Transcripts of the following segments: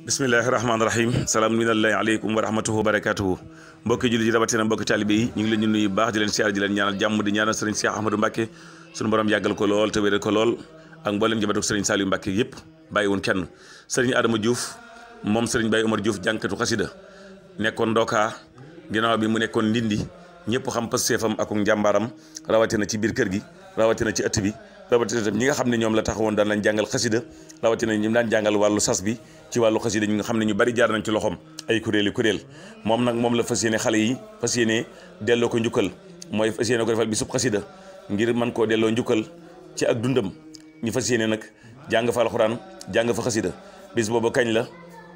bismillahi rahmaani rahim salaam minallahi aleykum wa rahmatuhu wa barakatuhu mbokki julli ji rawatina mbokki taalibe yi ñu ngi leen ñu nuyu baax di leen siyaar di leen ñaanal jàmm di ñaanal sëriñ Cheikh Ahmadou Mbacké suñu borom yàggal ko lool te wéral ko lool ak mboolem njabootu sëriñ Saliou Mbacké yëpp bàyyiwun kenn sëriñ Adama Diouf moom sëriñ Baye Omar Diouf jànkatu xasida nekkoon ndookaa ginnaaw bi mu nekkoon ndindi ñëpp xam passeefam ak njàmbaaram rawatina ci biir kër gi rawatina ci ëtt bi rawatina tam ñi nga xam ne ñoom la taxawoon daan lañ jàngal xasida rawatina ñi daan jàngal wàllu sas bi ci wàllu xasida ñi nga xam ne ñu bari jaar nañ ci loxoom ay kuréel moom nag moom la fas yéene xale yi fas yéene delloo ko njukkal mooy fas yéene ko defal bi sub xasida ngir mën koo delloo njukkal ci ak dundam ñu fas yéene nag jàng fa alxuraan jàng fa xasida bis boobu kañ la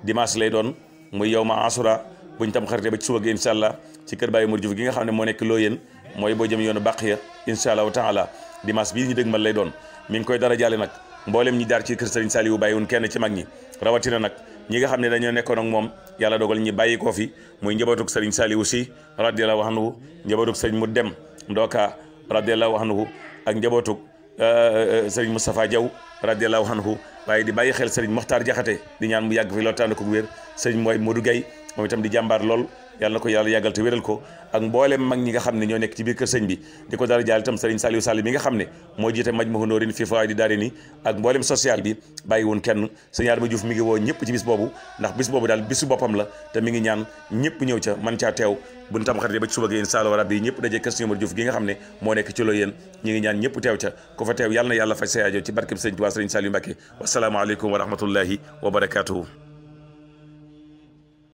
dimanche lay doon muy yow ma asura buñ tam xarite ba ci suba gi incha allah ci kër Baye Omar Diouf gi nga xam ne moo nekk loo yéen mooy boo jëm yoonu bàq ya incha allahu taala dimanche bii ñu dëgmal lay doon mi ngi koy dara jaale nag mboolem ñi jaar ci kër Serigne Saliou bàyyiwun kenn ci mag ñi rawatina nag ñi nga xam ne dañoo nekkoon ak moom yàlla dogal ñi bàyyi ko fi muy njabootuk Serigne Saliou si radiyallahu anhu njabootuk Serigne mu dem ndooka radiyallahu anhu ak njabootuk Serigne Moustapha Diaw radiyallahu anhu waaye di bàyyi xel Serigne Mokhtar Diakhaté di ñaan mu yàgg fi loolu tànn ko wér Serigne mooy Modou Gueye moom itam di jàmbaar lool yàlla na ko yàlla yàggal te wéral ko ak mboolem mag ñi nga xam ne ñoo nekk ci biir kër sëñ bi di ko dara jaal itam Serigne Saliou Sall mi nga xam ne moo jiite Majmahun Nurayni fi fawaa'idi daarayni ak mboolem social bi bàyyi woon kenn sëñ Adama Diouf mi ngi woo ñëpp ci bis boobu ndax bis boobu daal bisu boppam la te mi ngi ñaan ñëpp ñëw ca man caa teew buñ tam xarit ba ci suba gi incha allah rabbi ñëpp dajee kër sëñ Omar Diouf gi nga xam ne moo nekk ci loo yéen ñi ngi ñaan ñëpp teew ca ku fa teew yàlla na yàlla faj sa aajo ci barkeb sëñ Tuubaa Serigne Saliou Mbacké wasalaamu aleykum wa rahmatullahi wa barakatuhu